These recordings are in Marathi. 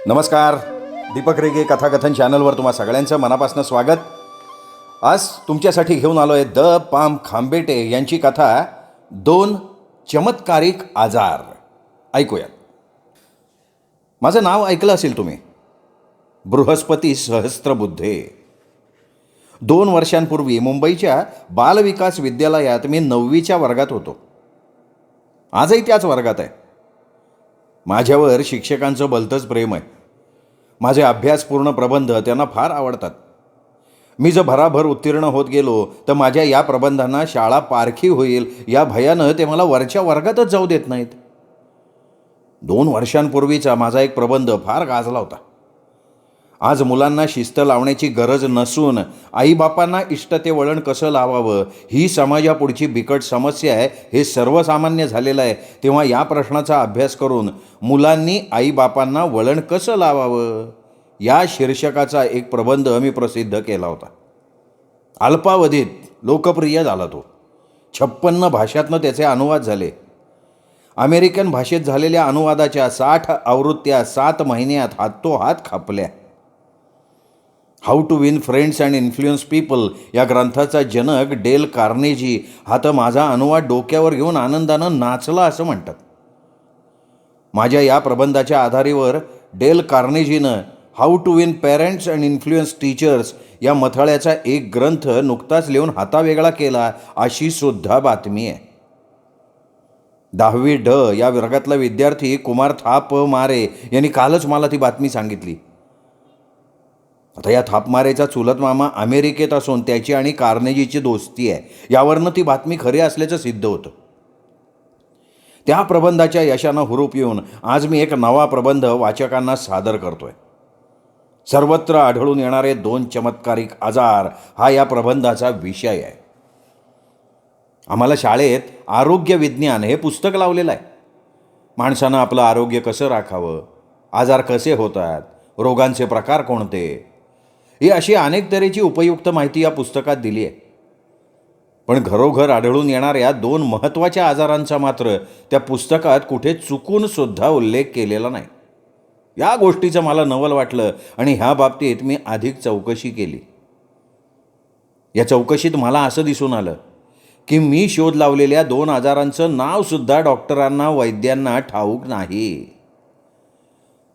नमस्कार. दीपक रेगे कथाकथन चॅनलवर तुम्हा सगळ्यांचं मनापासून स्वागत. आज तुमच्यासाठी घेऊन आलो आहे द पाम खांबेटे यांची कथा 2 चमत्कारिक आजार. ऐकूयात. माझं नाव ऐकलं असेल तुम्ही, बृहस्पती सहस्त्रबुद्धे. 2 वर्षांपूर्वी मुंबईच्या बालविकास विद्यालयात मी 9वीच्या वर्गात होतो. आजही त्याच वर्गात आहे. माझ्यावर शिक्षकांचं भलतंच प्रेम आहे. माझे अभ्यासपूर्ण प्रबंध त्यांना फार आवडतात. मी जर भराभर उत्तीर्ण होत गेलो तर माझ्या या प्रबंधांना शाळा पारखी होईल या भयानं ते मला वरच्या वर्गातच जाऊ देत नाहीत. 2 वर्षांपूर्वीचा माझा एक प्रबंध फार गाजला होता. आज मुलांना शिस्त लावण्याची गरज नसून आईबापांना इष्टते वळण कसं लावावं ही समाजापुढची बिकट समस्या आहे हे सर्वसामान्य झालेलं आहे. तेव्हा या प्रश्नाचा अभ्यास करून मुलांनी आईबापांना वळण कसं लावावं या शीर्षकाचा एक प्रबंध मी प्रसिद्ध केला होता. अल्पावधीत लोकप्रिय झाला तो. 56 भाषातनं त्याचे अनुवाद झाले. अमेरिकन भाषेत झालेल्या अनुवादाच्या 60 आवृत्त्या 7 महिन्यात हातोहात खपल्या. How to win friends and influence people या ग्रंथाचा जनक डेल कार्नेजी हा तर माझा अनुवाद डोक्यावर घेऊन आनंदानं नाचला असं म्हणतात. माझ्या या प्रबंधाच्या आधारावर डेल कार्नेजीनं how to win parents and influence teachers या मथळ्याचा एक ग्रंथ नुकताच लिहून हातावेगळा केला अशी सुद्धा बातमी आहे. 10वी ड या वर्गातला विद्यार्थी कुमार थाप मारे यांनी कालच मला ती बातमी सांगितली. आता या थापमारेचा चुलत मामा अमेरिकेत असून त्याची आणि कार्नेजीची दोस्ती आहे. यावरनं ती बातमी खरी असल्याचं सिद्ध होतं. त्या प्रबंधाच्या यशानं हुरूप येऊन आज मी एक नवा प्रबंध वाचकांना सादर करतोय. सर्वत्र आढळून येणारे 2 चमत्कारिक आजार हा या प्रबंधाचा विषय आहे. आम्हाला शाळेत आरोग्य विज्ञान हे पुस्तक लावलेलं आहे. माणसानं आपलं आरोग्य कसं राखावं, आजार कसे होतात, रोगांचे प्रकार कोणते, ही अशी अनेक तऱ्हेची उपयुक्त माहिती या पुस्तकात दिली आहे. पण घरोघर आढळून येणाऱ्या 2 महत्त्वाच्या आजारांचा मात्र त्या पुस्तकात कुठे चुकून सुद्धा उल्लेख केलेला नाही. या गोष्टीचं मला नवल वाटलं आणि ह्या बाबतीत मी अधिक चौकशी केली. या चौकशीत मला असं दिसून आलं की मी शोध लावलेल्या 2 आजारांचं नावसुद्धा डॉक्टरांना, वैद्यांना ठाऊक नाही.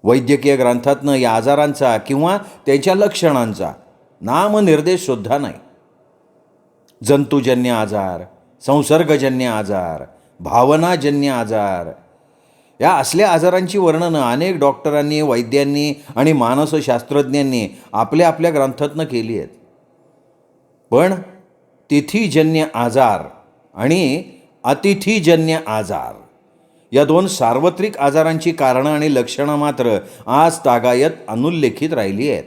वैद्यकीय ग्रंथातनं या आजारांचा किंवा त्याच्या लक्षणांचा नामनिर्देशसुद्धा नाही. जंतुजन्य आजार, संसर्गजन्य आजार, भावनाजन्य आजार या असल्या आजारांची वर्णनं अनेक डॉक्टरांनी, वैद्यांनी आणि मानसशास्त्रज्ञांनी आपल्या आपल्या ग्रंथातनं केली आहेत. पण तिथीजन्य आजार आणि अतिथीजन्य आजार या 2 सार्वत्रिक आजारांची कारणं आणि लक्षणं मात्र आज तागायत अनुल्लेखित राहिली आहेत.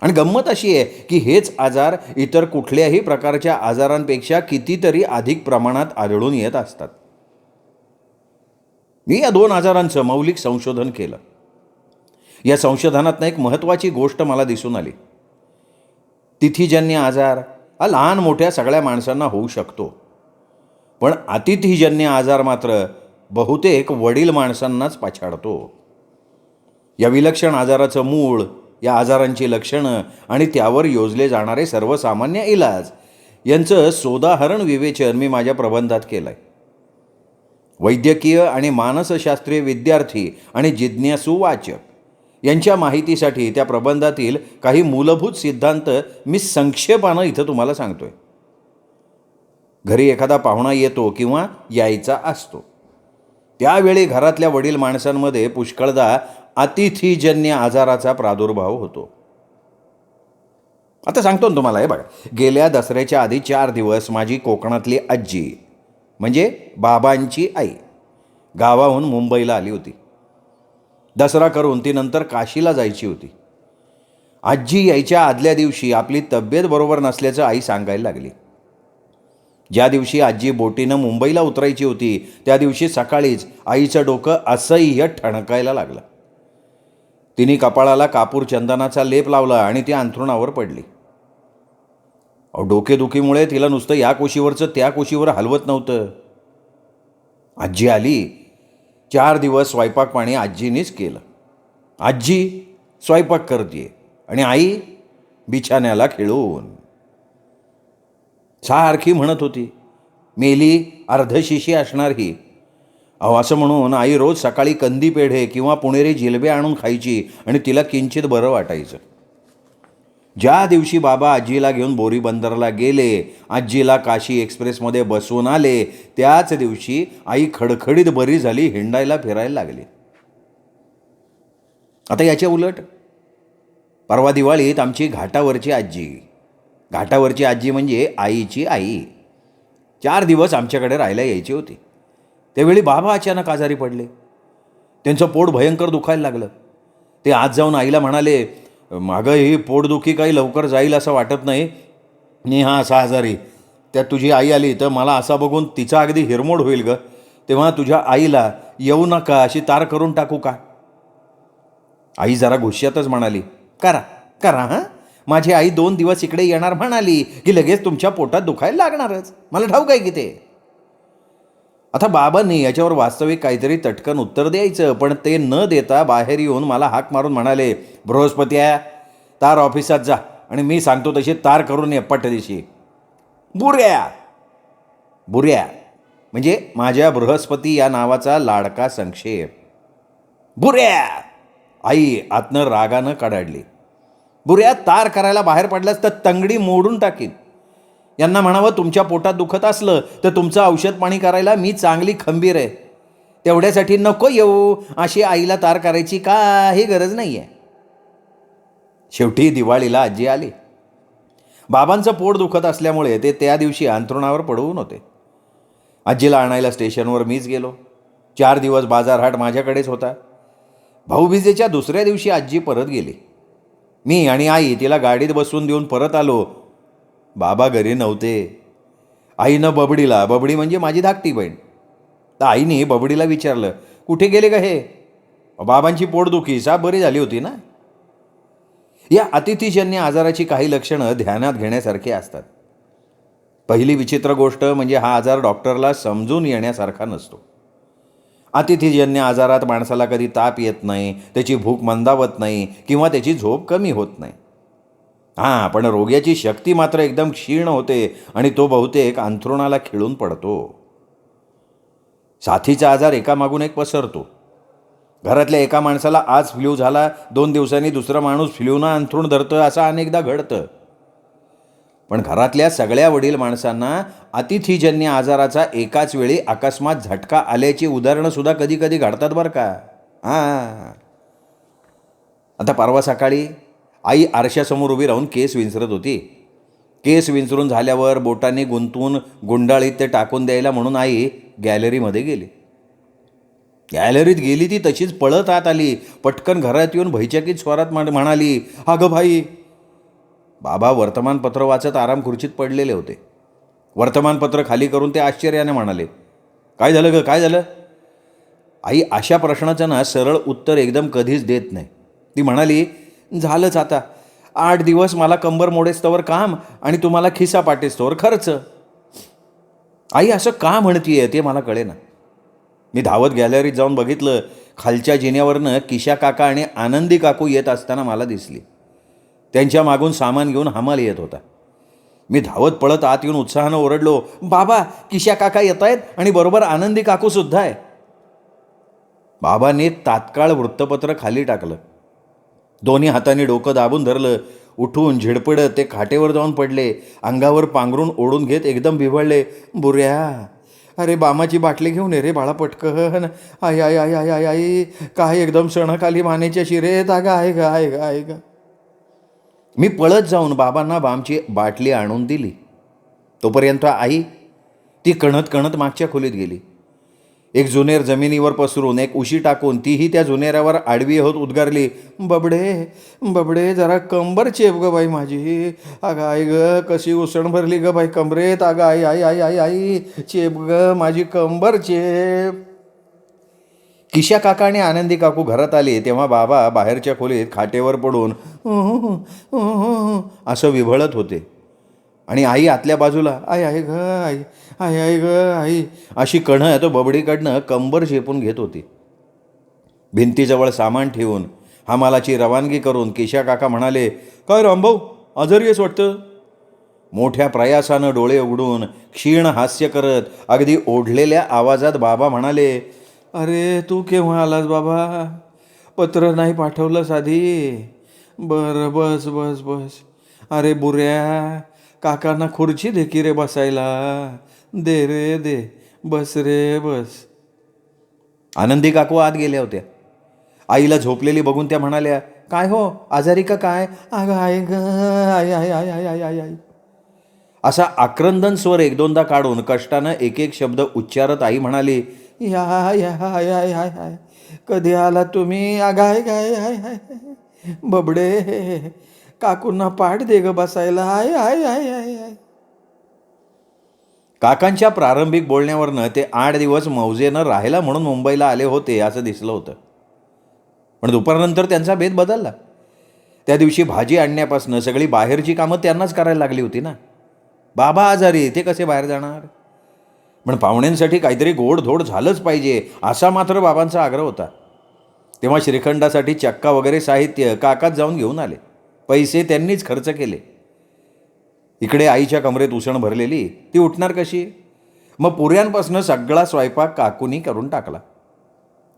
आणि गंमत अशी आहे की हेच आजार इतर कुठल्याही प्रकारच्या आजारांपेक्षा कितीतरी अधिक प्रमाणात आढळून येत असतात. मी या 2 आजारांचं मौलिक संशोधन केलं. या संशोधनातनं एक महत्त्वाची गोष्ट मला दिसून आली. तिथीजन्य आजार हा लहान मोठ्या सगळ्या माणसांना होऊ शकतो. पण अतिथीजन्य आजार मात्र बहुतेक वडील माणसांनाच पछाडतो. या विलक्षण आजाराचं मूळ, या आजारांची लक्षणं आणि त्यावर योजले जाणारे सर्वसामान्य इलाज यांचं सोदाहरण विवेचन मी माझ्या प्रबंधात केलं आहे. वैद्यकीय आणि मानसशास्त्रीय विद्यार्थी आणि जिज्ञासू वाचक यांच्या माहितीसाठी त्या प्रबंधातील काही मूलभूत सिद्धांत मी संक्षेपानं इथं तुम्हाला सांगतोय. घरी एखादा पाहुणा येतो किंवा यायचा असतो त्यावेळी घरातल्या वडील माणसांमध्ये पुष्कळदा अतिथीजन्य आजाराचा प्रादुर्भाव होतो. आता सांगतो ना तुम्हाला. हे बघा, गेल्या दसऱ्याच्या आधी 4 दिवस माझी कोकणातली आजी म्हणजे बाबांची आई गावाहून मुंबईला आली होती. दसरा करून ती नंतर काशीला जायची होती. आजी यायच्या आदल्या दिवशी आपली तब्येत बरोबर नसल्याचं आई सांगायला लागली. ज्या दिवशी आजी बोटीनं मुंबईला उतरायची होती त्या दिवशी सकाळीच आईचं डोकं असह्य ठणकायला लागलं. तिने कपाळाला कापूर चंदनाचा लेप लावला आणि ती अंथरुणावर पडली. डोकेदुखीमुळे तिला नुसतं या कुशीवरचं त्या कुशीवर हलवत नव्हतं. आजी आली. 4 दिवस स्वयंपाक पाणी आजीनीच केलं. आजी स्वयंपाक करते आणि आई बिछाण्याला खिळून. सारखी म्हणत होती, मेली अर्धशिशी असणार ही. अहो, असं म्हणून आई रोज सकाळी कंदी पेढे किंवा पुणेरी जिलबे आणून खायची आणि तिला किंचित बरं वाटायचं. ज्या दिवशी बाबा आजीला घेऊन बोरी बंदरला गेले, आजीला काशी एक्सप्रेसमध्ये बसवून आले, त्याच दिवशी आई खडखडीत बरी झाली, हिंडायला फिरायला लागली. आता याच्या उलट परवा दिवाळीत आमची घाटावरची आजी म्हणजे आईची आई 4 दिवस आमच्याकडे राहायला यायची होती. त्यावेळी बाबा अचानक आजारी पडले. त्यांचं पोट भयंकर दुखायला लागलं. ते आज जाऊन आईला म्हणाले, मागं ही पोटदुखी काही लवकर जाईल असं वाटत नाही. मी हा असा आजारी, त्यात तुझी आई आली तर मला असा बघून तिचा अगदी हिरमोड होईल ग. तेव्हा तुझ्या आईला येऊ नका अशी तार करून टाकू का? आई जरा गुस्स्यातच म्हणाली, करा करा हां. माझी आई 2 दिवस इकडे येणार म्हणाली की लगेच तुमच्या पोटात दुखायला लागणारच. मला ठाऊक आहे की ते. आता बाबांनी याच्यावर वास्तविक काहीतरी तटकन उत्तर द्यायचं, पण ते न देता बाहेर येऊन मला हाक मारून म्हणाले, बृहस्पत्या, तार ऑफिसात जा आणि मी सांगतो तशी तार करून ये पटदिशी. बुऱ्या बुऱ्या म्हणजे माझ्या बृहस्पती या नावाचा लाडका संक्षेप. बुऱ्या. आई आतनं रागानं कडाडली. बुऱ्या, तार करायला बाहेर पडल्यास तर तंगडी मोडून टाकीन. यांना म्हणावं, तुमच्या पोटात दुखत असलं तर तुमचं औषध पाणी करायला मी चांगली खंबीर आहे. तेवढ्यासाठी नको येऊ अशी आईला तार करायची काही गरज नाही आहे. शेवटी दिवाळीला आजी आली. बाबांचं पोट दुखत असल्यामुळे ते त्या दिवशी अंथरुणावर पडून होते. आजीला आणायला स्टेशनवर मीच गेलो. 4 दिवस बाजारहाट माझ्याकडेच होता. भाऊबीजेच्या दुसऱ्या दिवशी आजी परत गेली. मी आणि आई तिला गाडीत बसवून देऊन परत आलो. बाबा घरी नव्हते. आईनं बबडी म्हणजे माझी धाकटी बहीण, तर आईने बबडीला विचारलं, कुठे गेले का हे? बाबांची पोटदुखी साप बरी झाली होती ना. या अतिथीजन्य आजाराची काही लक्षणं ध्यानात घेण्यासारखी असतात. पहिली विचित्र गोष्ट म्हणजे हा आजार डॉक्टरला समजून येण्यासारखा नसतो. अतिथीजन्य आजारात माणसाला कधी ताप येत नाही, त्याची भूक मंदावत नाही किंवा त्याची झोप कमी होत नाही. हां, पण रोग्याची शक्ती मात्र एकदम क्षीण होते आणि तो बहुतेक अंथरुणाला खिळून पडतो. साथीचा आजार एकामागून एक पसरतो. घरातल्या एका माणसाला आज फ्ल्यू झाला, 2 दिवसांनी दुसरा माणूस फ्ल्यूनं अंथरूण धरतं, असं अनेकदा घडतं. पण घरातल्या सगळ्या वडील माणसांना अतिथीजन्य आजाराचा एकाच वेळी अकस्मात झटका आल्याची उदाहरणंसुद्धा कधी कधी घडतात बरं का. हां, आता परवा सकाळी आई आरशासमोर उभी राहून केस विंचरत होती. केस विंचरून झाल्यावर बोटांनी गुंतवून गुंडाळीत ते टाकून द्यायला म्हणून आई गॅलरीमध्ये गेली. गॅलरीत गेली ती तशीच पळत आत आली. पटकन घरात येऊन भैचकित स्वरात म्हणाली, अगं भाई. बाबा वर्तमानपत्र वाचत आराम खुर्चीत पडलेले होते. वर्तमानपत्र खाली करून ते आश्चर्याने म्हणाले, काय झालं ग, काय झालं? आई अशा प्रश्नाचं ना सरळ उत्तर एकदम कधीच देत नाही. ती म्हणाली, झालंच आता. 8 दिवस मला कंबर मोडेस्तवर काम आणि तुम्हाला खिसा पाटेस्तवर खर्च. आई असं का म्हणतीये ते मला कळेना. मी धावत गॅलरीत जाऊन बघितलं. खालच्या जिन्यावरनं किशा काका आणि आनंदी काकू येत असताना मला दिसली. त्यांच्या मागून सामान घेऊन हमाल येत होता. मी धावत पळत आत येऊन उत्साहानं ओरडलो, बाबा, किशा काका येत आहेत आणि बरोबर आनंदी काकूसुद्धा आहे. बाबांनी तात्काळ वृत्तपत्र खाली टाकलं. दोन्ही हातांनी डोकं दाबून धरलं. उठून झिडपडत ते खाटेवर जाऊन पडले. अंगावर पांघरून ओढून घेत एकदम बिघडले, बुऱ्या, अरे बामाची बाटली घेऊन ये रे बाळा पटकन. आई आई आई आई आई आई, काय एकदम सणखाली मानेच्या शिरेत. अगं आहे ग, आहे ग, आहे ग. मी पळत जाऊन बाबांना बामची बाटली आणून दिली. तोपर्यंत आई ती कणत कणत मागच्या खोलीत गेली. एक जुनेर जमिनीवर पसरून एक उशी टाकून तीही त्या जुनेऱ्यावर आडवी होत उद्गारली, बबडे बबडे, जरा कंबर चेप ग बाई माझी. अगं आई ग, कशी उसण भरली ग बाई कमरेत. अगं आई आई आई आई आई, चेप ग माझी कंबर चेप. किशा काका आणि आनंदी काकू घरात आले तेव्हा बाबा बाहेरच्या खोलीत खाटेवर पडून असं विभळत होते आणि आई आतल्या बाजूला आई आई ग, आई आई आई ग, आई अशी कणत बबडीकडनं कंबर झेपून घेत होती. भिंतीजवळ सामान ठेवून हमालाची रवानगी करून केशा काका म्हणाले, काय रामभाऊ, आजारी आहेस वाटतं? मोठ्या प्रयासानं डोळे उघडून क्षीण हास्य करत अगदी ओढलेल्या आवाजात बाबा म्हणाले, अरे तू केव्हा आलास बाबा? पत्र नाही पाठवलंस आधी? बरं, बस बस बस. अरे बुऱ्या, काकांना खुर्ची दे की रे बसायला. दे रे दे, बस रे बस. आनंदी काकू आत गेल्या होत्या. आईला झोपलेली बघून त्या म्हणाल्या, काय हो, आजारी का काय? अगं आय ग, आय आय आय आय आय आय आय. असा आक्रंदन स्वर एक दोनदा काढून कष्टानं एक एक शब्द उच्चारत आई म्हणाली, या या हाय हाय हाय हाय, कधी आला तुम्ही? आगाय गाय हाय हाय, बबडे, काकूंना पाठ दे ग बसायला. हाय हाय हाय हाय हाय. काकांच्या प्रारंभिक बोलण्यावरनं ते 8 दिवस मौजेनं राहायला म्हणून मुंबईला आले होते असं दिसलं होतं. पण दुपारनंतर त्यांचा भेद बदलला. त्या दिवशी भाजी आणण्यापासून सगळी बाहेरची कामं त्यांनाच करायला लागली होती ना. बाबा आजारी, ते कसे बाहेर जाणार? पण पाहुण्यांसाठी काहीतरी गोडधोड झालंच पाहिजे असा मात्र बाबांचा आग्रह होता. तेव्हा श्रीखंडासाठी चक्का वगैरे साहित्य काकाच जाऊन घेऊन आले. पैसे त्यांनीच खर्च केले. इकडे आईच्या कमरेत उसण भरलेली, ती उठणार कशी? मग पुऱ्यांपासून सगळा स्वयंपाक काकूनी करून टाकला.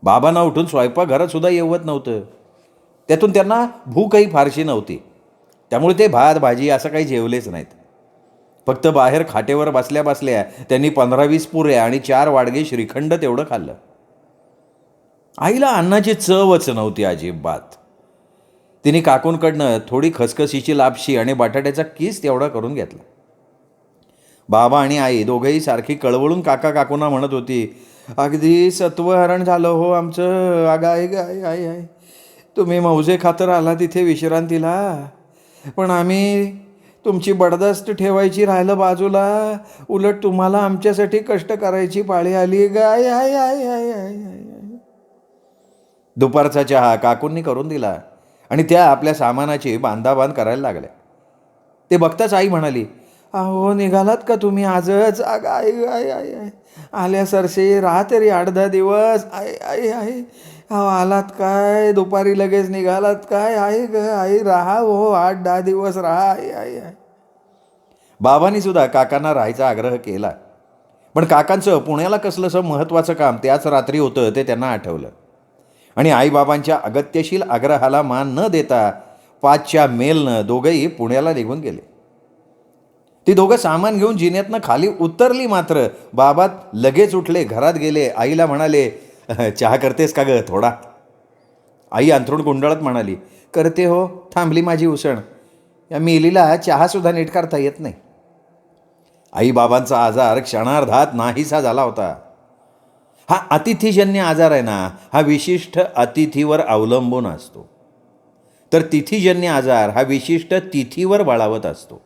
बाबांना उठून स्वयंपाकघरात सुद्धा येवत नव्हतं. त्यातून त्यांना भूकही फारशी नव्हती. त्यामुळे ते भात भाजी असं काही जेवलेच नाहीत. फक्त बाहेर खाटेवर बसल्या बसल्या त्यांनी 15-20 पुऱ्या आणि 4 वाडगे श्रीखंड तेवढं खाल्लं. आईला अन्नाची चवच नव्हती अजिबात. तिने काकूंकडनं थोडी खसखशीची लापशी आणि बटाट्याचा किस तेवढा करून घेतला. बाबा आणि आई दोघंही सारखी कळवळून काका काकूंना म्हणत होती, अगदी सत्वहरण झालं हो आमचं. अगं आई गाय आई आई, तुम्ही मौजे खातर आला तिथे विश्रांतीला, पण आम्ही तुमची बडदास्त ठेवायची राहिलं बाजूला, उलट तुम्हाला आमच्यासाठी कष्ट करायची पाळी आली. गाय आय आय आय आय आय. दुपारचा चहा काकूंनी करून दिला आणि त्या आपल्या सामानाची बांधाबांध करायला लागल्या. ते बघताच आई म्हणाली, अहो निघालात का तुम्ही आजच? अगं आई आय आय आय, आल्या सरसे, राहा तरी 8-10 दिवस. आई आई आई, अहो आलात काय? दुपारी लगेच निघालात काय? आई ग आई, राहा हो, 8-10 दिवस राहा. आई आई आई. बाबांनी सुद्धा काकांना राहायचा आग्रह केला. पण काकांचं पुण्याला कसलंसं महत्त्वाचं काम त्याच रात्री होतं ते त्यांना आठवलं. आणि आईबाबांच्या अगत्यशील आग्रहाला मान न देता 5च्या मेलनं दोघंही पुण्याला निघून गेले. ती दोघं सामान घेऊन जिन्यातनं खाली उतरली मात्र बाबा लगेच उठले, घरात गेले. आईला म्हणाले, चहा करतेस का ग थोडा? आई अंथरूण गुंडाळत म्हणाली, करते हो, थांबली माझी उसण. या मेलीला चहासुद्धा नीट करता येत नाही. आईबाबांचा आजार क्षणार्धात नाहीसा झाला होता. हा अतिथीजन्य आजार आहे ना, हा विशिष्ट अतिथीवर अवलंबून असतो. तर तिथीजन्य आजार हा विशिष्ट तिथीवर बळावत असतो.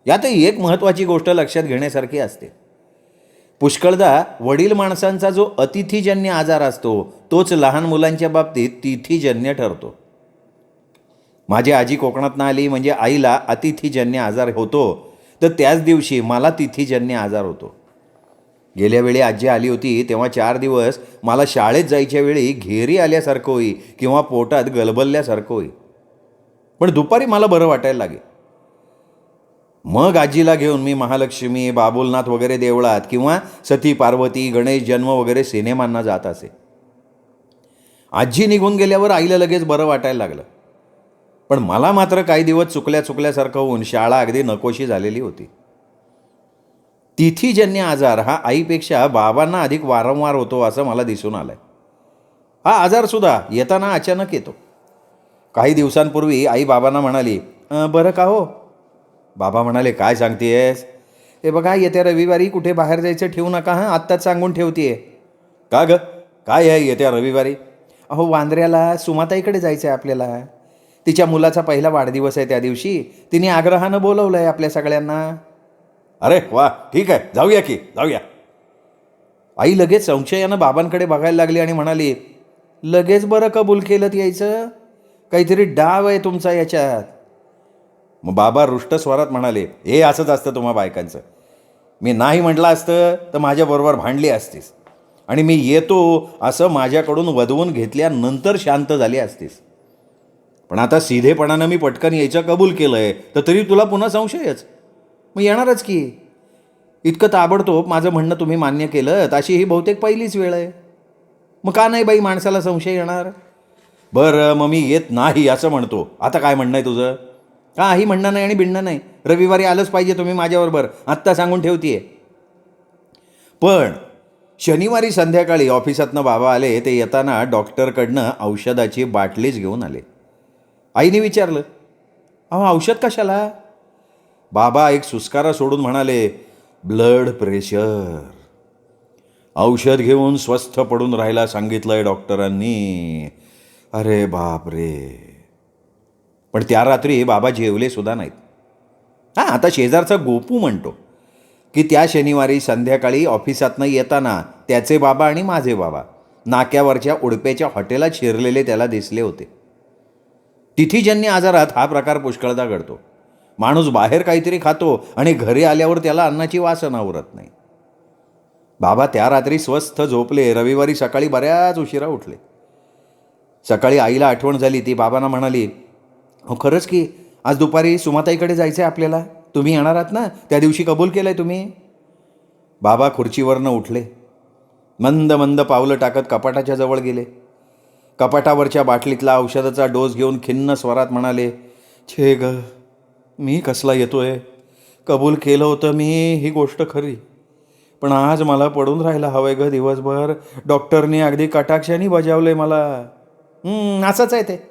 यातही एक महत्त्वाची गोष्ट लक्षात घेण्यासारखी असते. पुष्कळदा वडील माणसांचा जो अतिथीजन्य आजार असतो तोच लहान मुलांच्या बाबतीत तिथीजन्य ठरतो. माझी आजी कोकणातनं आली म्हणजे आईला अतिथीजन्य आजार होतो, तर त्याच दिवशी मला तिथीजन्य आजार होतो. गेल्या वेळी आजी आली होती तेव्हा 4 दिवस मला शाळेत जायच्या वेळी घेरी आल्यासारखं होई किंवा पोटात गलबलल्यासारखं होई. पण दुपारी मला बरं वाटायला लागे. मग आजीला घेऊन मी महालक्ष्मी, बाबुलनाथ वगैरे देवळात किंवा सती पार्वती, गणेश जन्म वगैरे सिनेमांना जात असे. आजी निघून गेल्यावर आईला लगेच बरं वाटायला लागलं. पण मला मात्र काही दिवस चुकल्यासारखं होऊन शाळा अगदी नकोशी झालेली होती. तिथीजन्य आजार हा आईपेक्षा बाबांना अधिक वारंवार होतो असं मला दिसून आलंय. हा आजारसुद्धा येताना अचानक येतो. काही दिवसांपूर्वी आई बाबांना म्हणाली, बरं का हो? बाबा म्हणाले, काय सांगतेस? हे बघा, येत्या रविवारी कुठे बाहेर जायचं ठेवू नका, हां, आत्ताच सांगून ठेवतेय. का ग, काय आहे येत्या रविवारी? अहो वांद्र्याला सुमाताईकडे जायचं आहे आपल्याला. तिच्या मुलाचा पहिला वाढदिवस आहे त्या दिवशी. तिने आग्रहानं बोलवलं आहे आपल्या सगळ्यांना. अरे वा, ठीक आहे, जाऊया की जाऊया. आई लगेच संशयानं बाबांकडे बघायला लागली आणि म्हणाली, लगेच बरं कबूल केलं यायचं? काहीतरी डाव आहे तुमचा याच्यात. मग बाबा रुष्ट स्वरात म्हणाले, हे असंच असतं तुम्हा बायकांचं. मी नाही म्हटलं असतं तर माझ्याबरोबर भांडली असतीस आणि मी येतो असं माझ्याकडून वधवून घेतल्यानंतर शांत झाली असतीस. पण आता सीधेपणानं मी पटकन यायचं कबूल केलं आहे, तर तरी तुला पुन्हा संशयच. मग येणारच की. इतकं ताबडतोब माझं म्हणणं तुम्ही मान्य केलं, अशी ही बहुतेक पहिलीच वेळ आहे. मग का नाही बाई माणसाला संशय येणार? बरं, मग मी येत नाही असं म्हणतो. आता काय म्हणणं आहे तुझं? काही म्हणणं नाही आणि बिणणं नाही. रविवारी आलंच पाहिजे तुम्ही माझ्याबरोबर, आत्ता सांगून ठेवतीये. पण शनिवारी संध्याकाळी ऑफिसातनं बाबा आले. ते येताना डॉक्टरकडनं औषधाची बाटलीच घेऊन आले. आईने विचारलं, अहो औषध कशाला? बाबा एक सुस्कारा सोडून म्हणाले, ब्लड प्रेशर. औषध घेऊन स्वस्थ पडून राहायला सांगितलंय डॉक्टरांनी. अरे बाप रे. पण त्या रात्री बाबा जेवले सुद्धा नाहीत. हां, आता शेजारचा गोपू म्हणतो की त्या शनिवारी संध्याकाळी ऑफिसातनं येताना त्याचे बाबा आणि माझे बाबा नाक्यावरच्या उडप्याच्या हॉटेलात शिरलेले त्याला दिसले होते. तिथीजन्य आजारात हा प्रकार पुष्कळदा घडतो. माणूस बाहेर काहीतरी खातो आणि घरी आल्यावर त्याला अन्नाची वासना उरत नाही. बाबा त्या रात्री स्वस्थ झोपले. रविवारी सकाळी बऱ्याच उशिरा उठले. सकाळी आईला आठवण झाली. ती बाबांना म्हणाली, हो खरंच की आज दुपारी सुमाताईकडे जायचं आहे आपल्याला. तुम्ही येणार आहात ना? त्या दिवशी कबूल केलं आहे तुम्ही. बाबा खुर्चीवरनं उठले. मंद मंद पावलं टाकत कपाटाच्या जवळ गेले. कपाटावरच्या बाटलीतला औषधाचा डोस घेऊन खिन्न स्वरात म्हणाले, छे ग, मी कसला येतोय. कबूल केलं होतं मी, ही गोष्ट खरी. पण आज मला पडून राहायला हवंय ग दिवसभर. डॉक्टरने अगदी कटाक्षाने बजावलंय मला. असंच आहे ते.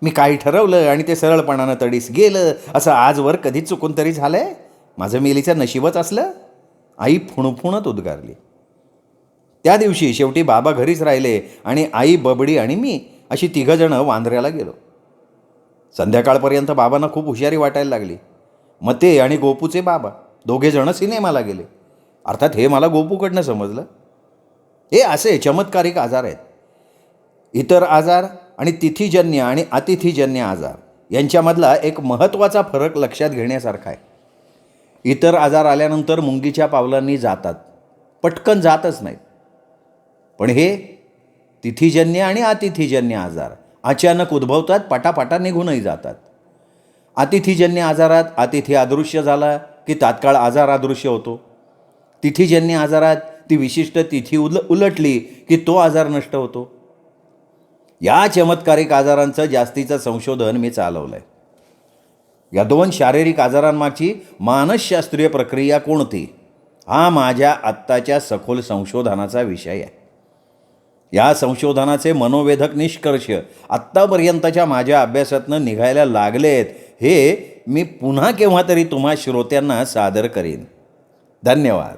मी काही ठरवलं आणि ते सरळपणानं तडीस गेलं, असं आजवर कधीच चुकून तरी झालंय. माझं मेलीचं नशीबच असलं. आई फुणफुणत उद्गारली. त्या दिवशी शेवटी बाबा घरीच राहिले आणि आई, बबडी आणि मी अशी तिघंजणं वांद्र्याला गेलो. संध्याकाळपर्यंत बाबांना खूप हुशारी वाटायला लागली. मग ते आणि गोपूचे बाबा दोघेजणं सिनेमाला गेले. अर्थात हे मला गोपूकडनं समजलं. हे असे चमत्कारिक आजार आहेत. इतर आजार आणि तिथीजन्य आणि अतिथीजन्य आजार यांच्यामधला एक महत्त्वाचा फरक लक्षात घेण्यासारखा आहे. इतर आजार आल्यानंतर मुंगीच्या पावलांनी जातात, पटकन जातच नाहीत. पण हे तिथीजन्य आणि अतिथीजन्य आजार अचानक उद्भवतात, पटापटा निघूनही जातात. अतिथीजन्य आजारात अतिथी अदृश्य झाला की तात्काळ आजार अदृश्य होतो. तिथीजन्य आजारात ती विशिष्ट तिथी उलटली की तो आजार नष्ट होतो. या चमत्कारिक आजारांचं जास्तीचं संशोधन मी चालवलं आहे. या दोन शारीरिक आजारांमागची मानसशास्त्रीय प्रक्रिया कोणती, हा माझ्या आत्ताच्या सखोल संशोधनाचा विषय आहे. या संशोधनाचे मनोवेधक निष्कर्ष आत्तापर्यंतच्या माझ्या अभ्यासातनं निघायला लागलेत. हे मी पुन्हा केव्हा तरी तुम्हा श्रोत्यांना सादर करीन. धन्यवाद.